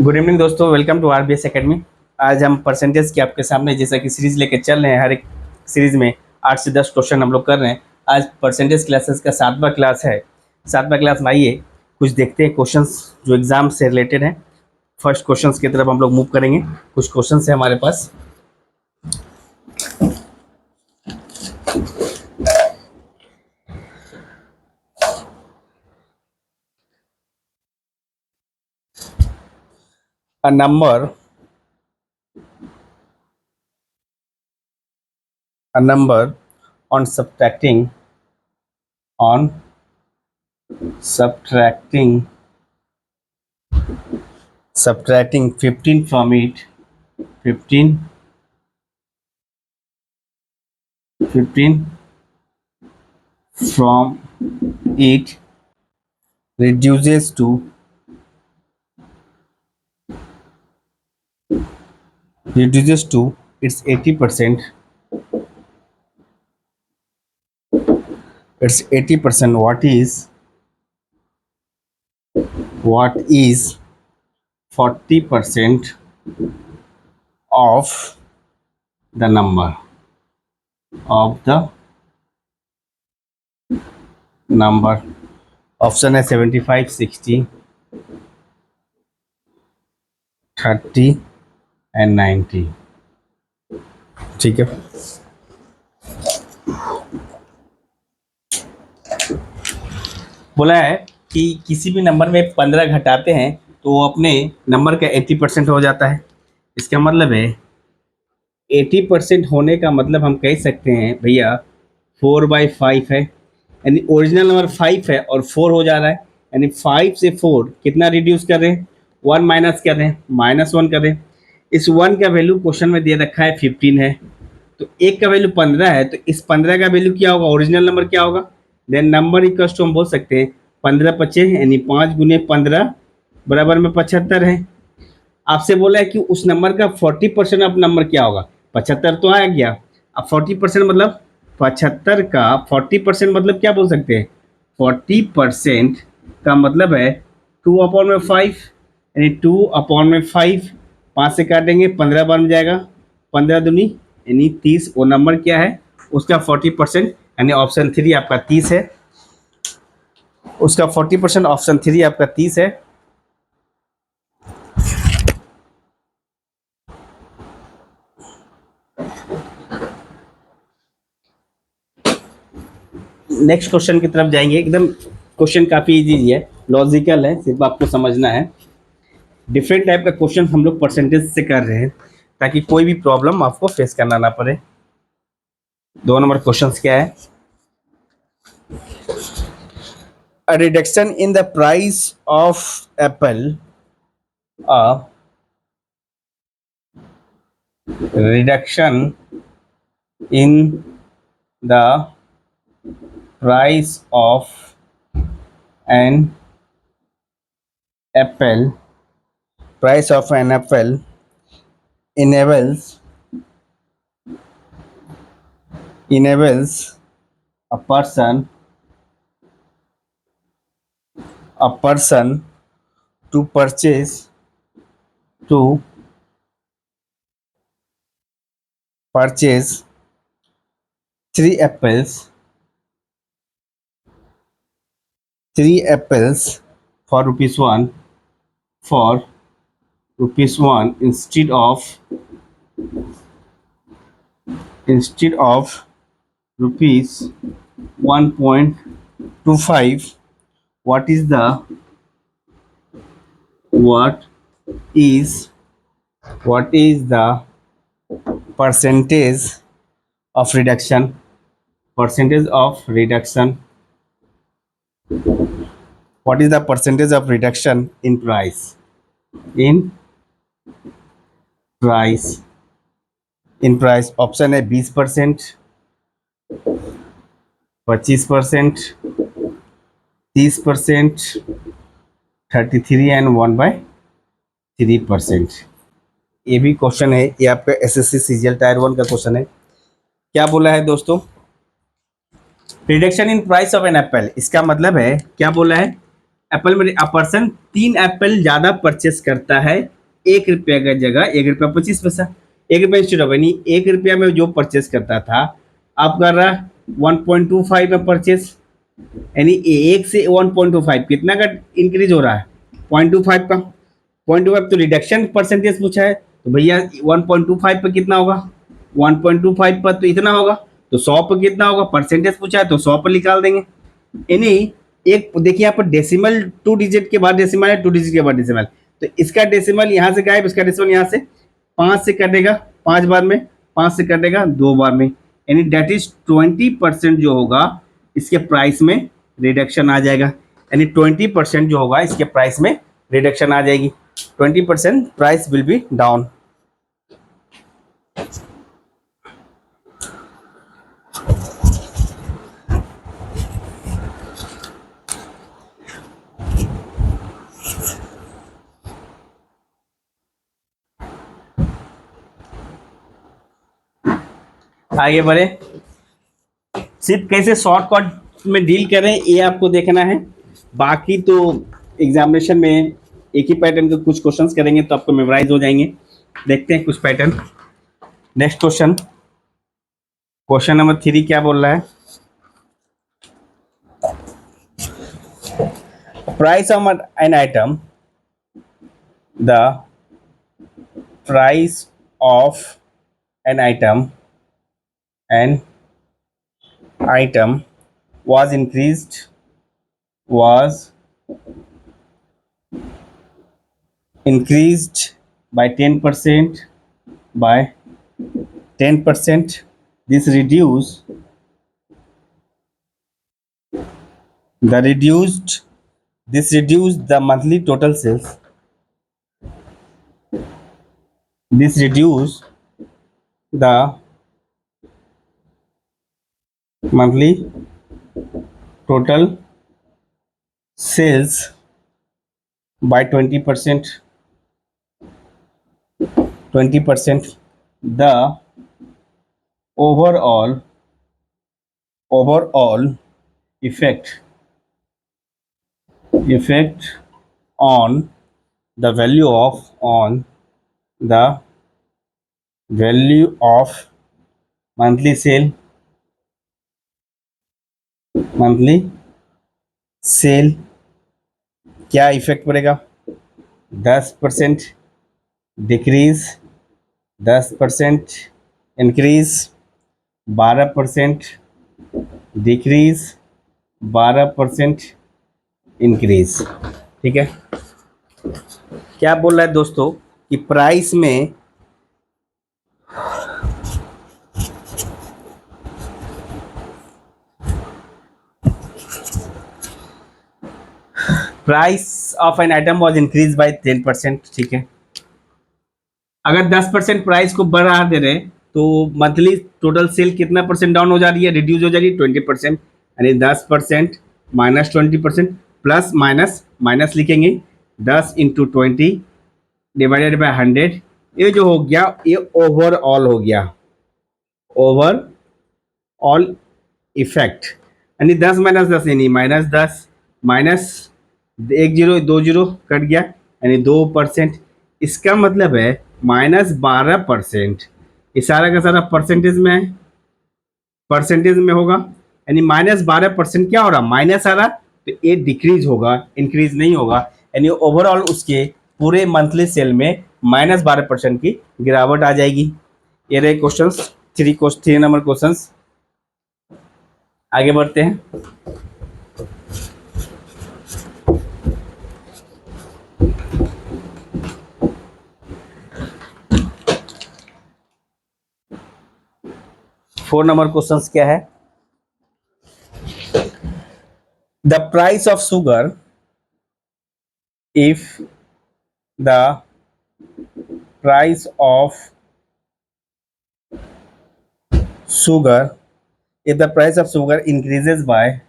Good evening दोस्तों, welcome to RBS academy. आज हम परसेंटेज की आपके सामने जैसा कि सीरीज लेके चल रहे हैं। हर एक सीरीज में 8 से 10 क्वेश्चन हम लोग कर रहे हैं। आज परसेंटेज क्लासेस का 7वां क्लास है। 7वां क्लास में आइए कुछ देखते हैं क्वेश्चंस जो एग्जाम से रिलेटेड हैं। फर्स्ट क्वेश्चंस की तरफ हम लोग मूव करेंगे। कुछ क्वेश्चंस है हमारे पास। A number on on subtracting subtracting 15 from it, 15 from it reduces to its 80%. It's 80%. What is 40% of the number? Option है 75, 60, 30 एंड 90। ठीक है, बोला है कि किसी भी नंबर में 15 घटाते हैं तो वो अपने नंबर का 80% हो जाता है। इसका मतलब है 80% होने का मतलब हम कह सकते हैं भैया 4/5 है, यानी ओरिजिनल नंबर 5 है और 4 हो जा रहा है, यानी 5 से 4 कितना रिड्यूस कर रहे हैं, 1 माइनस कर रहे हैं, -1 कर रहे हैं। इस 1 का वैल्यू क्वेश्चन में दे रखा है 15 है, तो एक का वैल्यू 15 है, तो इस 15 का वैल्यू क्या होगा, ओरिजिनल नंबर क्या होगा। देन नंबर इक्वल्स टू हम बोल सकते हैं 15 पचे यानी 5 गुने 15 बराबर में 75 है। आपसे बोला है कि उस नंबर का 40% ऑफ नंबर क्या होगा। 75 तो आ गया, अब 40% मतलब 75 का 40% मतलब क्या बोल सकते हैं, 40% का मतलब है 2/5, यानी 2/5। 5 से काटेंगे 15 बन जाएगा, 15 दूनी यानी 30। वो नंबर क्या है उसका 40%, यानी ऑप्शन 3 आपका 30 है। उसका 40% ऑप्शन 3 आपका 30 है। नेक्स्ट क्वेश्चन की तरफ जाएंगे। एकदम क्वेश्चन काफ़ी इजी है, लॉजिकल है, सिर्फ आपको समझना है। डिफरेंट टाइप का क्वेश्चन हम लोग परसेंटेज से कर रहे हैं ताकि कोई भी प्रॉब्लम आपको फेस करना ना पड़े। 2 नंबर क्वेश्चन क्या है, a reduction in the price of apple, a reduction in the price of an apple, enables a person to purchase 3 apples for rupees 1 instead of rupees 1.25. what is the what is what is the percentage of reduction percentage of reduction what is the percentage of reduction in in price price? Option है 20%, 25%, 30%, 33 and 1/3%। ये भी question है, ये आपका SSC CGL tyre 1 का question है। क्या बोला है दोस्तों, reduction in price of an apple. इसका मतलब है क्या बोला है एप्पल में पर्सन 3 एप्पल ज्यादा परचेस करता है 1 रुपया की जगह 1 रुपया 25 पैसा। 1 रुपया यानी 1 रुपया में जो परचेस करता था अब कर रहा है 1.25 में परचेस, यानी 1 से 1.25 कितना का इंक्रीज हो रहा है 0.25 का। 0.25 तो रिडक्शन परसेंटेज पूछा है तो भैया 1.25 पर कितना होगा 1.25 पर तो इतना होगा, तो 100 पर कितना होगा परसेंटेज पूछा है तो 100 पर निकाल देंगे। यानी एक देखिए यहाँ पर डेसिमल 2 डिजिट के बाद डेसिमल है 2 डिजिट के बाद डेसिमल, तो इसका डेसिमल यहाँ से गायब, इसका डेसिमल यहाँ से 5 से कटेगा 5 बार में, 5 से कटेगा 2 बार में, यानी डेट इज 20% जो होगा इसके प्राइस में रिडक्शन आ जाएगा, यानी 20% जो होगा इसके प्राइस में रिडक्शन आ जाएगी, 20% प्राइस विल बी डाउन। आगे बढ़े, सिर्फ कैसे शॉर्टकट में डील करें ये आपको देखना है, बाकी तो एग्जामिनेशन में एक ही पैटर्न के कुछ क्वेश्चंस करेंगे तो आपको मेमोराइज हो जाएंगे। देखते हैं कुछ pattern. Next question, question number 3 क्या बोल रहा है, price of an item, the price of an item was increased by 10%, this reduced the monthly total sales, this reduced the monthly total sales by 20%, the overall effect on the value of monthly sale क्या effect पड़ेगा, 10% decrease, 10% increase, 12% decrease, 12% increase. ठीक है, क्या बोल रहा है दोस्तों कि प्राइस में price of an item was increase by 10%। ठीक है, अगर 10% प्राइस को बढ़ा दे रहे तो मंथली टोटल सेल कितना परसेंट डाउन हो जा रही है, रिड्यूस हो जा रही है 20%, यानी 10% माइनस 20% प्लस माइनस लिखेंगे 10 इंटू 20 डिवाइडेड बाय 100, ये जो हो गया ये ओवरऑल हो गया, ओवरऑल इफेक्ट, यानी 10 माइनस 10 यानी -10, माइनस 1 जीरो 2 जीरो कट गया यानी 2%, इसका मतलब है -12%, ये सारा का सारा परसेंटेज में है, परसेंटेज में होगा, यानी -12% क्या हो रहा माइनस आ रहा, तो ये डिक्रीज होगा इंक्रीज नहीं होगा, यानी ओवरऑल उसके पूरे मंथली सेल में -12% की गिरावट आ जाएगी। ये रहे क्वेश्चन 3 नंबर क्वेश्चन। आगे बढ़ते हैं, फोर नंबर क्वेश्चन क्या है, the price of sugar, if the price of sugar increases by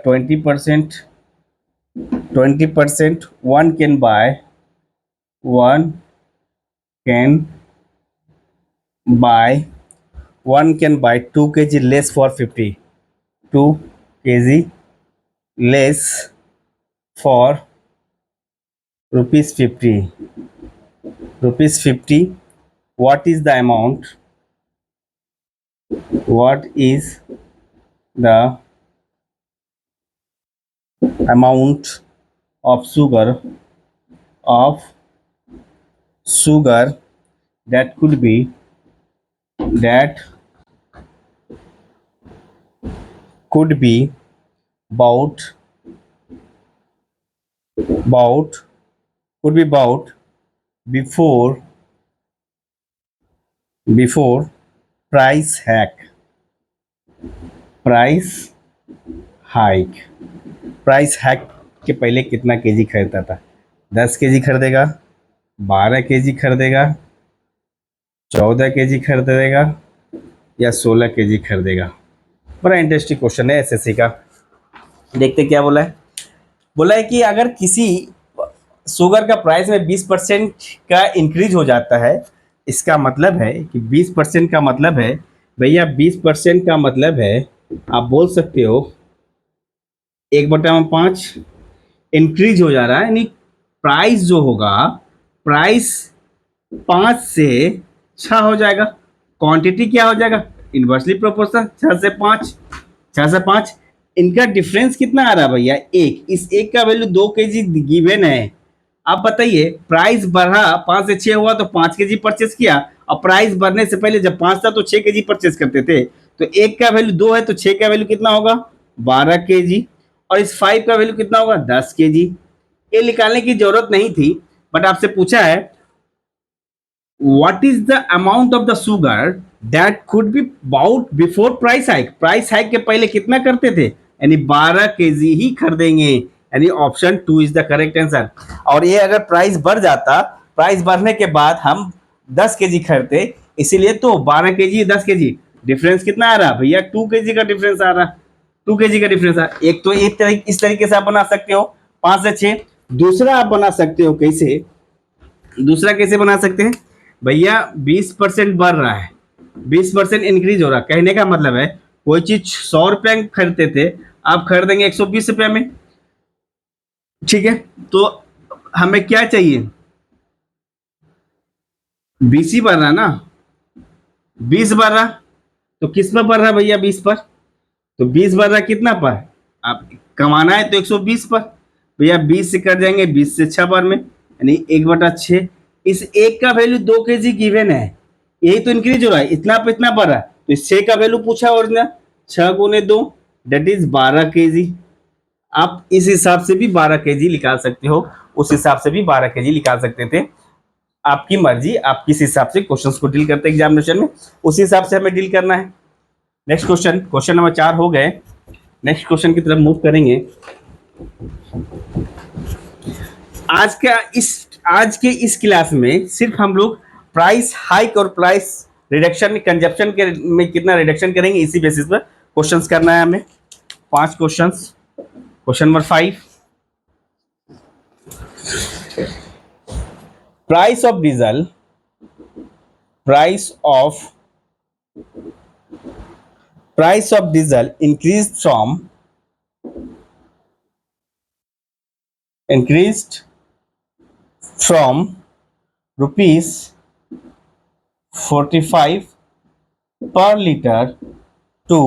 20%, one can buy one can buy 2 kg less for 50, 2 kg less for rupees 50, rupees 50. What is the amount, what is the amount of of sugar that could be, that could be bought bought could be bought before before price price hike price hack के पहले कितना KG खरीदता था? 10 KG खरीदेगा, 12 KG खरीदेगा, 14 KG खरीदेगा या 16 KG खरीदेगा? बड़ा इंटरेस्टिंग क्वेश्चन है एसएससी का। देखते क्या बोला है। बोला है कि अगर किसी शुगर का प्राइस में 20% का इंक्रीज हो जाता है, इसका मतलब है कि 20% का मतलब है भैया, 20% का मतलब है, आप बोल सकते हो 1/5 इंक्रीज हो जा रहा है, यानी प्राइस जो होगा, प्राइस 5 से 6 हो जाएगा, क्वांटिटी क्या हो जाएगा, इन्वर्सली प्रोपोर्शनल, 6 से 5। इनका डिफरेंस कितना आ रहा है भैया? एक। इस एक का वैल्यू 2 केजी गिवन है। आप बताइए, प्राइस बढ़ा 5 से 6 हुआ तो 5 केजी परचेस किया, और प्राइस बढ़ने से पहले जब 5 था तो 6 केजी परचेस करते थे। तो एक का वैल्यू 2 है तो 6 का वैल्यू कितना होगा? 12 केजी। और इस 5 का वैल्यू कितना होगा? 10 केजी। ये निकालने की जरूरत नहीं थी, बट आपसे पूछा है what is the amount of the sugar that could be bought before price hike. Price hike के पहले कितना करते थे? यानी 12 केजी ही खरीदेंगे, यानी option 2 is the correct answer. और ये अगर प्राइस बढ़ जाता, प्राइस बढ़ने के बाद हम 10 केजी खरीदते, इसीलिए तो 12 केजी 10 केजी डिफरेंस कितना आ रहा भैया? 2 केजी का डिफरेंस आ रहा, 2 केजी का डिफरेंस आ। एक तो इस तरीके से आप बना सकते हो 5 से 6। दूसरा आप बना सकते हो कैसे? दूसरा कैसे बना सकते हैं भैया? 20% बढ़ रहा है, 20% इंक्रीज हो रहा है, कहने का मतलब है कोई चीज 100 रुपए में खरीदते थे, आप खरीदेंगे 120 रुपए में। ठीक है, तो हमें क्या चाहिए? 20 ही बढ़ रहा ना, 20 बढ़ रहा, तो किस पर बढ़ रहा भैया? 20 पर। तो 20 बढ़ रहा कितना पर? आप कमाना है तो 120 पर। भैया 20 से कट जाएंगे, 20 से 6 बार में, यानी 1/6। इस एक का वैल्यू 2 केजी गिवन है, यही तो इंक्रीज हो रहा है, इतना पे इतना बढ़ रहा है, तो इस 6 का वैल्यू पूछा ओरिजिनल, 6 × 2 दैट इज 12 केजी। आप इस हिसाब से भी 12 केजी निकाल सकते हो, उस हिसाब से भी 12 केजी निकाल सकते थे। आपकी मर्जी, आप किस हिसाब से क्वेश्चंस को डील करते हैं एग्जामिनेशन में, उस हिसाब से हमें डील करना है। नेक्स्ट क्वेश्चन, क्वेश्चन नंबर 4 हो गए। नेक्स्ट क्वेश्चन की तरफ मूव करेंगे। आज के इस क्लास में सिर्फ हम लोग प्राइस हाइक और प्राइस रिडक्शन, कंजप्शन के में कितना रिडक्शन करेंगे, इसी बेसिस पर क्वेश्चंस करना है हमें। 5 questions. Question number 5, price of diesel, price of price of diesel increased from rupees 45 per liter to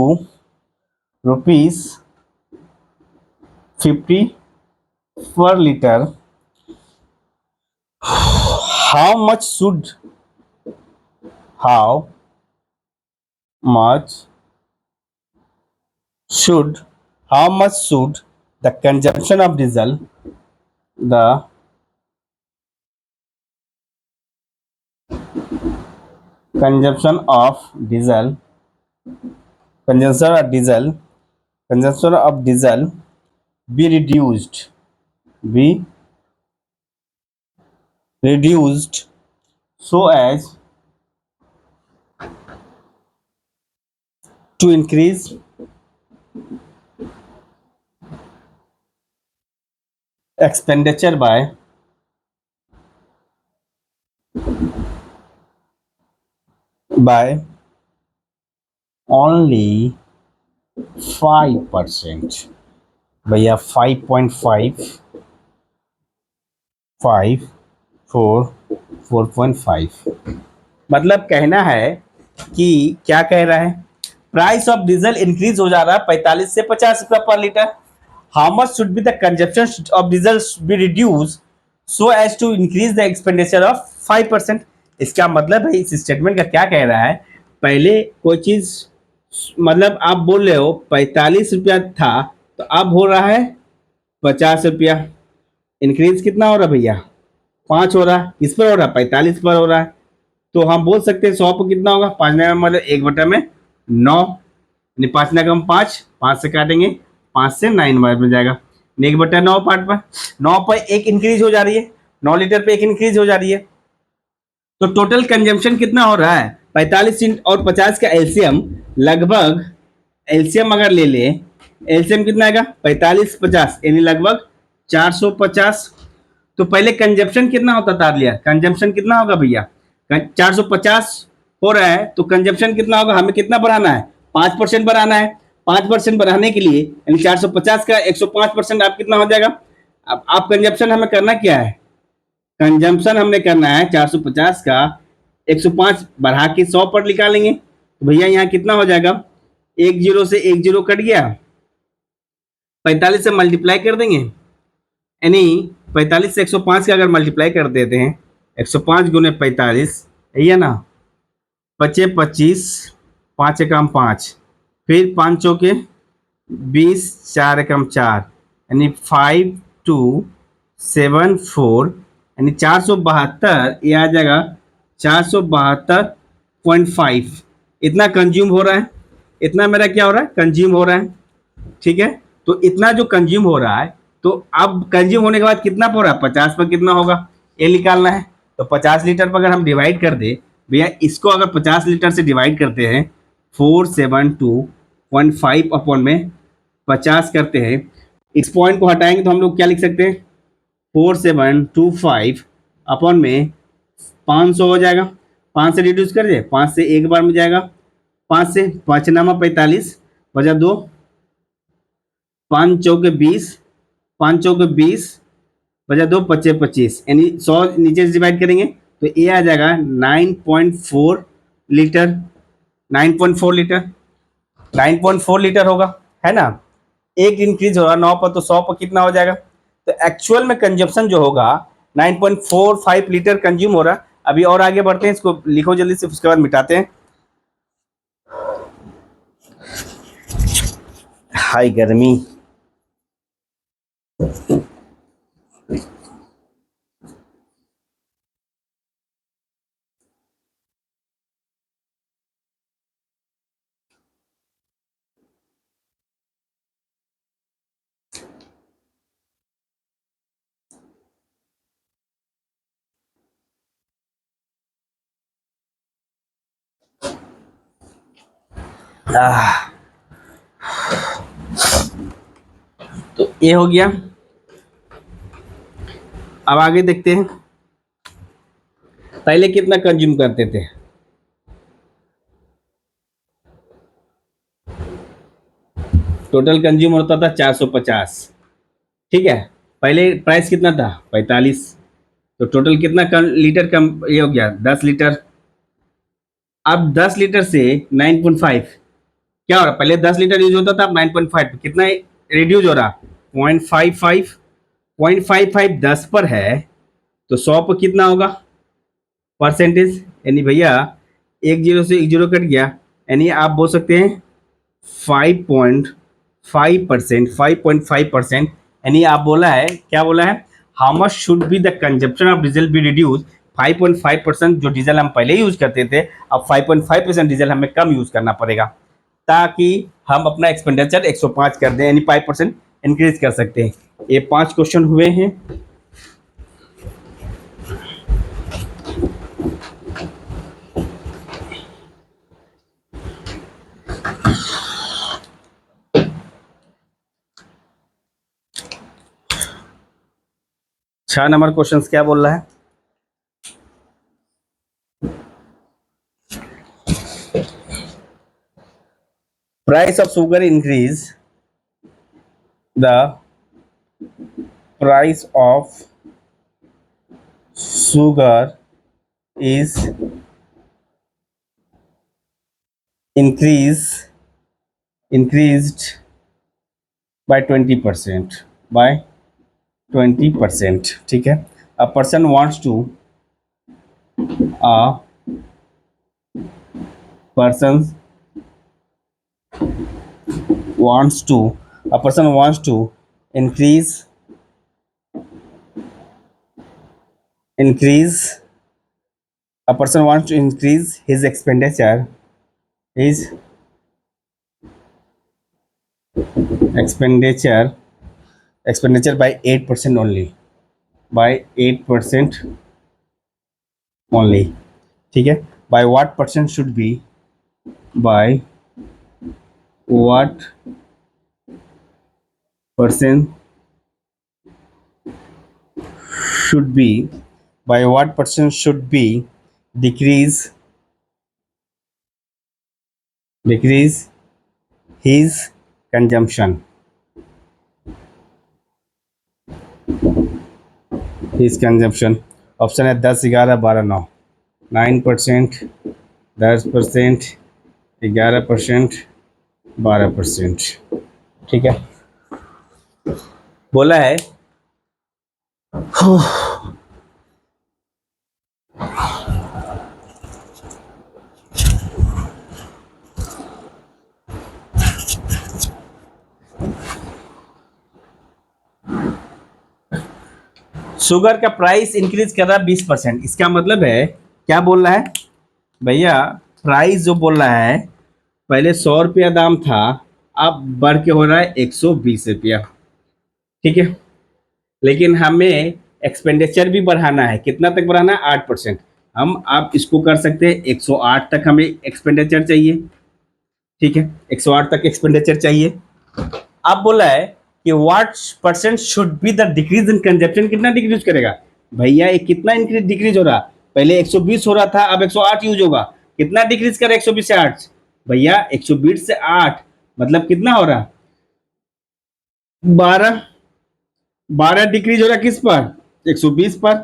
rupees 50 per liter. How much how much should how much should the consumption of diesel, the consumption of diesel consumption of diesel consumption of diesel be reduced so as to increase expenditure by only 5%, भैया 5.5, 5, 4.5। मतलब कहना है कि क्या कह रहा है, price of diesel increase हो जा रहा है 45 से 50 रुपया पर litre. How much should be the consumption of diesel be reduce so as to increase the expenditure of 5%। इसका मतलब है, इस स्टेटमेंट का क्या कह रहा है, पहले कोई चीज, मतलब आप बोल रहे हो 45 रुपया था, तो अब हो रहा है 50 रुपया। इंक्रीज कितना हो रहा है भैया, 5 हो रहा है। किस पर हो रहा है, 45 पर हो रहा है। तो हम बोल सकते हैं 100 पर कितना होगा, 5 में मतलब 1/9, यानी 5 ना कम 5, 5 से काटेंगे, 5 से 9 बार में जाएगा, 1/9 पार्ट पर, 9 पर एक इंक्रीज हो जा रही है, 9 लीटर पे एक इंक्रीज हो जा रही है। तो टोटल कंजम्पशन कितना हो रहा है, 45 और 50 का एलसीएम, लगभग एलसीएम अगर ले ले, एलसीएम कितना आएगा, 45 50 यानी लगभग 450। तो पहले कंजप्शन कितना होता था लिया, कंजप्शन कितना होगा भैया, 450 हो रहा है, तो कंजप्शन कितना होगा, हमें कितना बढ़ाना है, 5% बढ़ाना है। 5% बढ़ाने के लिए यानी 450 का 105% आप कितना हो जाएगा। अब आप कंजप्शन हमें करना क्या है, कंजम्पशन हमने करना है 450 का 105 बढ़ा के 100 पर निकालेंगे। तो भैया यहाँ कितना हो जाएगा, एक जीरो से एक जीरो कट गया, 45 से मल्टीप्लाई कर देंगे, यानी 45 से 105 का अगर मल्टीप्लाई कर देते हैं, 105 गुने 45, यही है ना, 25 5 एकम 5, फिर 5 चौके 20, 4 एकम 4, यानी 5274, यानी 472, ये आ जाएगा 472.5। इतना कंज्यूम हो रहा है, इतना मेरा क्या हो रहा है, कंज्यूम हो रहा है। ठीक है, तो इतना जो कंज्यूम हो रहा है, तो अब कंज्यूम होने के बाद कितना हो रहा है, 50 पर कितना होगा, ये निकालना है। तो 50 लीटर पर अगर हम डिवाइड कर दे भैया, इसको अगर 50 लीटर से डिवाइड करते हैं, 472.5 अपॉन में 50 करते हैं, इस पॉइंट को हटाएंगे तो हम लोग क्या लिख सकते हैं, 4725 अपॉन में 500 हो जाएगा। 5 से रिड्यूस कर दे, 5 से एक बार में जाएगा, 5 से 5 नामा 45 बजा 2, 5 चौके 20, 5 चौके 20 बजा 2 25 25, यानी 100 नीचे से डिवाइड करेंगे तो ये आ जाएगा 9.4 लीटर। 9.4 लीटर, 9.4 लीटर होगा, है ना। एक इंक्रीज हो रहा 9 पर, तो 100 पर कितना हो जाएगा। तो एक्चुअल में कंजप्शन जो होगा 9.45 लीटर कंज्यूम हो रहा। अभी और आगे बढ़ते हैं, इसको लिखो जल्दी से, उसके बाद मिटाते हैं। हाय गर्मी, तो ये हो गया। अब आगे देखते हैं, पहले कितना कंज्यूम करते थे। टोटल कंज्यूम होता था 450, ठीक है। पहले प्राइस कितना था, 45, तो टोटल कितना लीटर कम ये हो गया, 10 लीटर। अब 10 लीटर से 9.5 क्या हो रहा, पहले 10 लीटर यूज होता था, अब 9.5 कितना रिड्यूस हो रहा, 0.55। 0.55 10 पर है, तो 100 पर कितना होगा परसेंटेज, यानी भैया एक जीरो से एक जीरो कट गया, यानी आप बोल सकते हैं 5.5%, 5.5%, यानी आप बोला है, क्या बोला है, how much should be the consumption of diesel be reduce. 5.5% जो डीजल हम पहले यूज करते थे, अब 5.5% डीजल हमें कम यूज करना पड़ेगा, ताकि हम अपना एक्सपेंडिचर 105 कर दें, यानी 5% इंक्रीज कर सकते हैं। ये 5 क्वेश्चन हुए हैं। छह नंबर क्वेश्चन क्या बोल रहा है, price of sugar increase, the price of sugar is increase increased by 20%, by 20%, ठीक है. A person wants to, a person wants to, a person wants to increase increase a person wants to increase his expenditure expenditure by 8% only, by 8% only, ठीक है. By what percent should be, by what percent should be, by what percent should be decrease his consumption, his consumption. Option है 10, 11, 12, 9. 9%, 10%, 11%, 12%, ठीक है. बोला है sugar का price increase कर रहा है 20%. इसका मतलब है क्या बोल रहा है भैया, प्राइस जो बोल रहा है पहले 100 रुपया दाम था, अब बढ़ के हो रहा है 120 रुपया, ठीक है. लेकिन हमें एक्सपेंडिचर भी बढ़ाना है. कितना तक बढ़ाना है? 8%. हम आप इसको कर सकते हैं 108 तक हमें एक्सपेंडिचर चाहिए, ठीक है. 108 तक एक्सपेंडिचर चाहिए. अब बोला है कि what percent should be the decrease in consumption. कितना डिक्रीज करेगा भैया, ये कितना इंक्रीज डिक्रीज हो रहा? पहले 120 हो रहा था, अब 108 यूज होगा. कितना डिक्रीज करे 120 से 8 भैया? 120 से 8 मतलब कितना हो रहा? 12. 12 डिक्रीज हो रहा किस पर? 120 पर.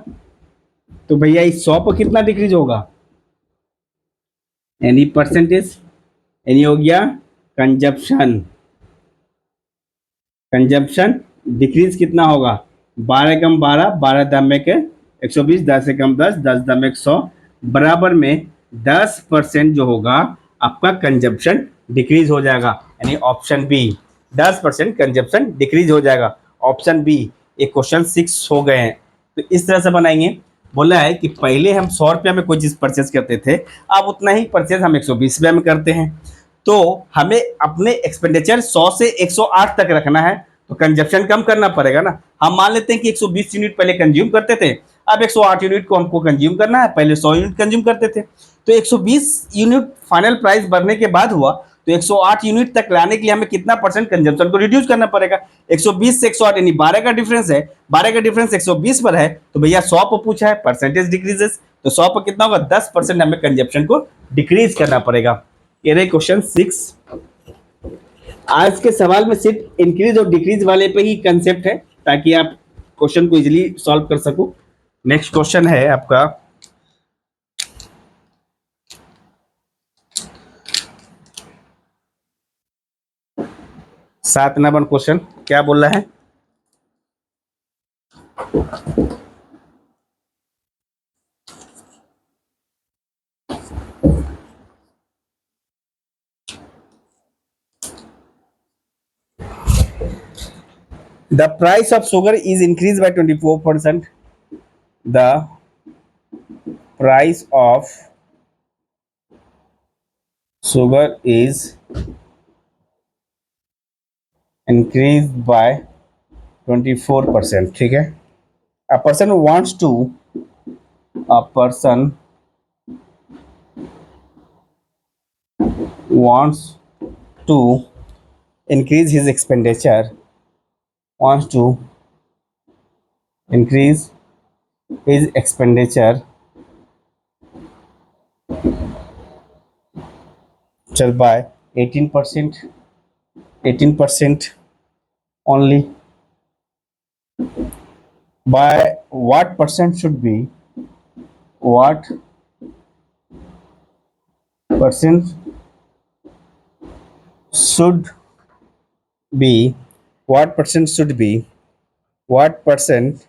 तो भैया इस 100 पर कितना डिक्रीज होगा? एनी परसेंटेज, एनी हो गया कंजप्शन. कंजप्शन डिक्रीज कितना होगा? 12 कम 12, 12 दम एक 120, 10 से कम 10, 10 दम एक 100, बराबर में 10% जो होगा आपका कंजप्शन डिक्रीज हो जाएगा. यानी ऑप्शन बी, 10% कंजप्शन डिक्रीज हो जाएगा. Option B. ये क्वेश्चन 6 हो गए हैं. तो इस तरह से बनाएंगे. बोला है कि पहले हम 100 रुपया में कोई चीज़ परचेज करते थे, अब उतना ही परचेज हम 120 रुपया में करते हैं. तो हमें अपने एक्सपेंडिचर 100 से 108 तक रखना है, तो कंजप्शन कम करना पड़ेगा ना. हम मान लेते हैं कि 120 यूनिट पहले कंज्यूम करते थे, अब 108 यूनिट को हमको कंज्यूम करना है. पहले 100 यूनिट कंज्यूम करते थे, तो 120 यूनिट फाइनल प्राइस बढ़ने के बाद हुआ, तो 108 यूनिट तक लाने के लिए हमें कितना परसेंट कंजप्शन को रिड्यूस करना पड़ेगा? 120 से 108 यानी 12 का डिफरेंस है. 12 का डिफरेंस 120 पर है, तो भैया 100 पर पूछा है परसेंटेज डिक्रीजेस, तो 100 पर कितना होगा? 10% हमें कंजप्शन को डिक्रीज करना पड़ेगा. ये रहे क्वेश्चन 6. आज के सवाल में सिर्फ इंक्रीज और डिक्रीज वाले पे ही कंसेप्ट है, ताकि आप क्वेश्चन को इजीली सॉल्व कर सको. नेक्स्ट क्वेश्चन है आपका 7 नंबर क्वेश्चन. क्या बोल रहा है? The price of sugar is increased by 24%. The price of sugar is increased by 24%, ठीक है. A person wants to, a person wants to increase his expenditure, wants to increase his expenditure by 18%, 18% only. By what percent should be, what percent should be, what percent should be, what percent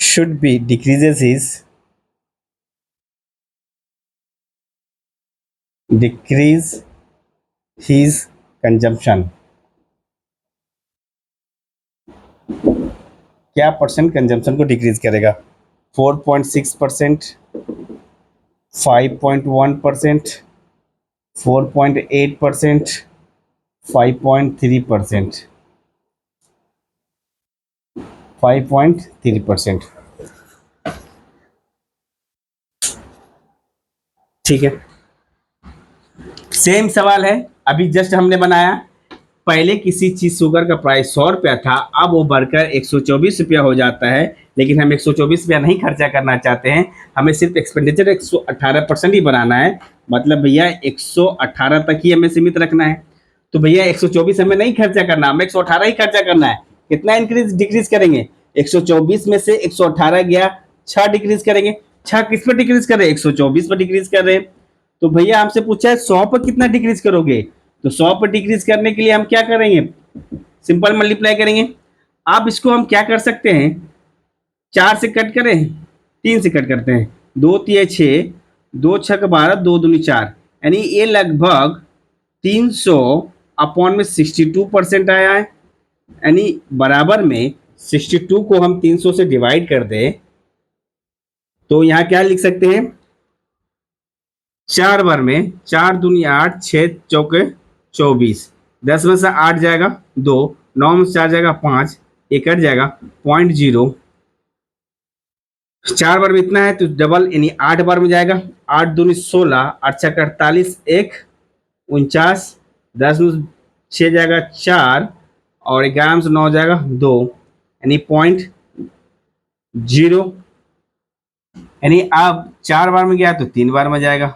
should be decrease his consumption. क्या percent consumption को decrease करेगा? 4.6%, 5.1%, 4.8%, 5.3%, 5.3%। ठीक है, same सवाल है, अभी just हमने बनाया। पहले किसी चीज शुगर का प्राइस 100 रुपया था, अब वो बढ़कर 124 रुपया हो जाता है, लेकिन हम 124 रुपया नहीं खर्चा करना चाहते हैं, हमें सिर्फ एक्सपेंडिचर 118% ही बनाना है। मतलब भैया 118 तक ही हमें सीमित रखना है। तो भैया 124 हमें नहीं खर्चा करना, हमें 118 ही खर्चा करना है। कितना इंक्रीज डिक्रीज करेंगे? 124 में से 118 गया, 6 डिक्रीज करेंगे। 6 किस पर डिक्रीज कर रहे हैं? 124 पर डिक्रीज कर रहे हैं। तो भैया हमसे पूछा है 100 पर कितना डिक्रीज करोगे, तो 100 पर डिक्रीज करने के लिए हम क्या करेंगे? सिंपल मल्टीप्लाई करेंगे। अब इसको हम क्या कर सकते हैं? 4 से कट करें, 3 से कट करते हैं, 2 तिया 6, 2 छक 12, 2 दूनी 4, यानी ये लगभग 300 अपॉन में 62% आया है। यानी बराबर में 62 को हम 300 से डिवाइड कर दें तो यहाँ क्या लिख सकते हैं? 4 बार में 4 दूनी 8, 6 चौके 24, 10 में से 8 जाएगा 2, 9 में से 4 जाएगा 5, एक कट जाएगा 0.0। 4 बार में इतना है तो डबल यानी 8 बार में जाएगा। 8 दूनी 16, 8 छक 48, 1 49, 10 में 6 जाएगा 4 और 11 में से 9 जाएगा 2, यानी 0.0। यानी अब 4 बार में गया तो 3 बार में जाएगा,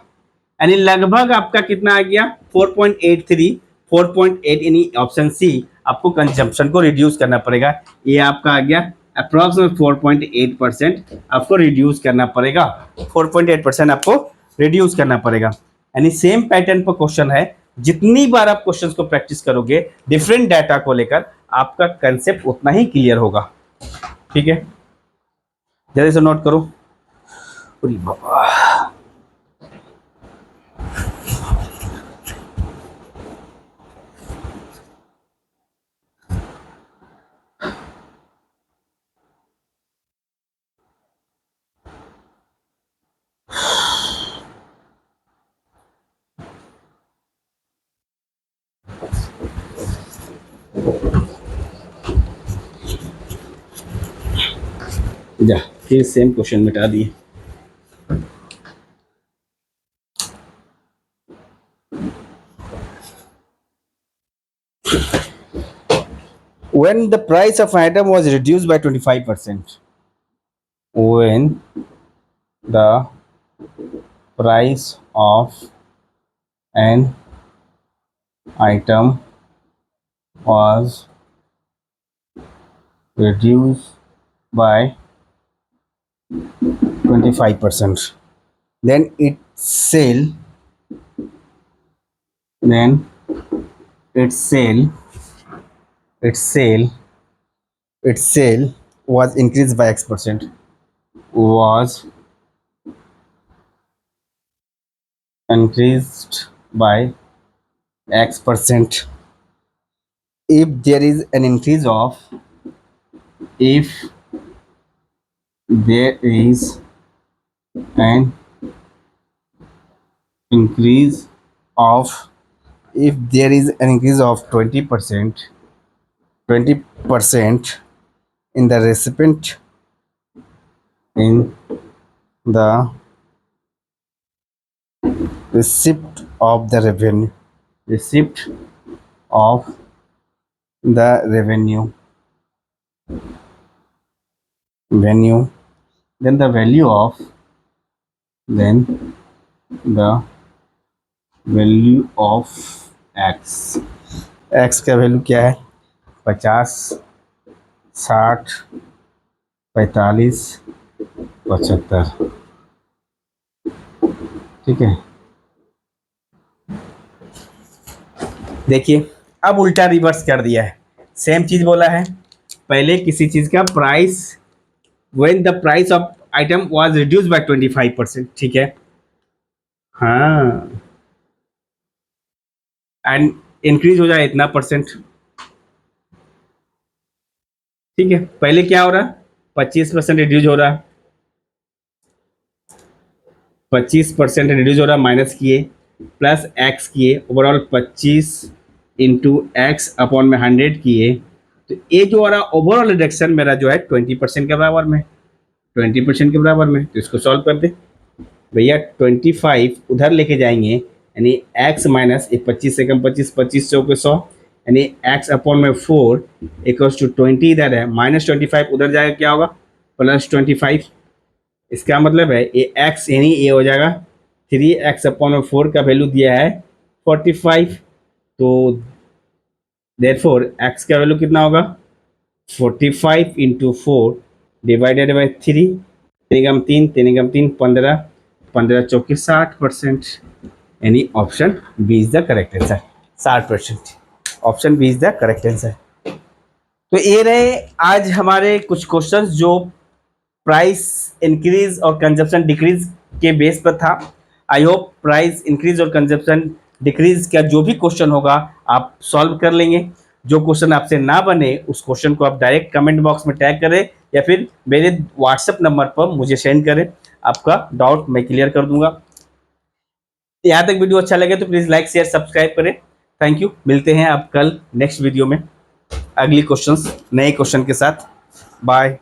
यानी लगभग आपका कितना आ गया? 4.83, 4.8, यानी ऑप्शन सी आपको कंजम्पशन को रिड्यूस करना पड़ेगा। ये आपका आ गया अप्रॉक्सीमेट 4.8% आपको रिड्यूस करना पड़ेगा। 4.8% आपको रिड्यूस करना पड़ेगा। यानी सेम पैटर्न पर क्वेश्चन है, जितनी बार आप क्वेश्चंस को प्रैक्टिस करोगे डिफरेंट डाटा को लेकर, आपका कंसेप्ट उतना ही क्लियर होगा। ठीक है, जल्दी से नोट करो। अरे बाबा, जा फिर सेम क्वेश्चन मिटा दिए। When the price of an item was reduced by 25%, when the price of an item was reduced by 25%, then then its sale its sale its sale was increased by X%, was increased by X%. If there is an increase of if there is an increase of if there is an increase of 20% in the recipient in the receipt of the receipt of the revenue, then the value of then the value of x, x का value क्या है 50, 60, 45, 75, ठीक है। देखिए अब उल्टा reverse कर दिया है, सेम चीज बोला है, पहले किसी चीज का price when the price of item was reduce by 25%, ठीक है, हाँ, एंड इंक्रीज हो जाए इतना परसेंट, ठीक है। पहले क्या हो रहा, 25% रिड्यूज हो रहा, 25% रिड्यूज हो रहा, माइनस किए, प्लस एक्स किए, ओवरऑल 25 इंटू एक्स अपॉन में 100 किए, तो ये जो हो रहा ओवरऑल रिडक्शन मेरा जो है 20% के बराबर में, 20% के बराबर में, तो इसको सॉल्व कर दे भैया। 25 उधर लेके जाएंगे, यानी एक्स माइनस एक 25 से कम 25, 25 सौ के 100, यानी एक्स अपॉन में 4 इक्वल्स टू 20 इधर है, माइनस 25 उधर जाएगा, क्या होगा प्लस 25। इसका मतलब है ये एक्स यानी ये हो जाएगा 3x अपॉन में 4 का वैल्यू दिया है 45, तो देयरफॉर एक्स का वैल्यू कितना होगा 45 इंटू 4 डिवाइडेड बाई 3, तीन गम तीन 15, 15 चौके 60%, यानी option B is the correct answer, 60%, option B is the correct answer. तो ये रहे आज हमारे कुछ क्वेश्चंस जो प्राइस इंक्रीज और कंजप्शन डिक्रीज के बेस पर था। आई होप प्राइस इंक्रीज और कंजप्शन डिक्रीज का जो भी क्वेश्चन होगा आप सॉल्व कर लेंगे। जो क्वेश्चन आपसे ना बने उस क्वेश्चन को आप डायरेक्ट कमेंट बॉक्स में टैग करें या फिर मेरे व्हाट्सएप नंबर पर मुझे सेंड करें, आपका डाउट मैं क्लियर कर दूंगा। यहाँ तक वीडियो अच्छा लगे तो प्लीज़ लाइक शेयर सब्सक्राइब करें। थैंक यू, मिलते हैं आप कल नेक्स्ट वीडियो में अगली क्वेश्चंस नए क्वेश्चन के साथ। बाय।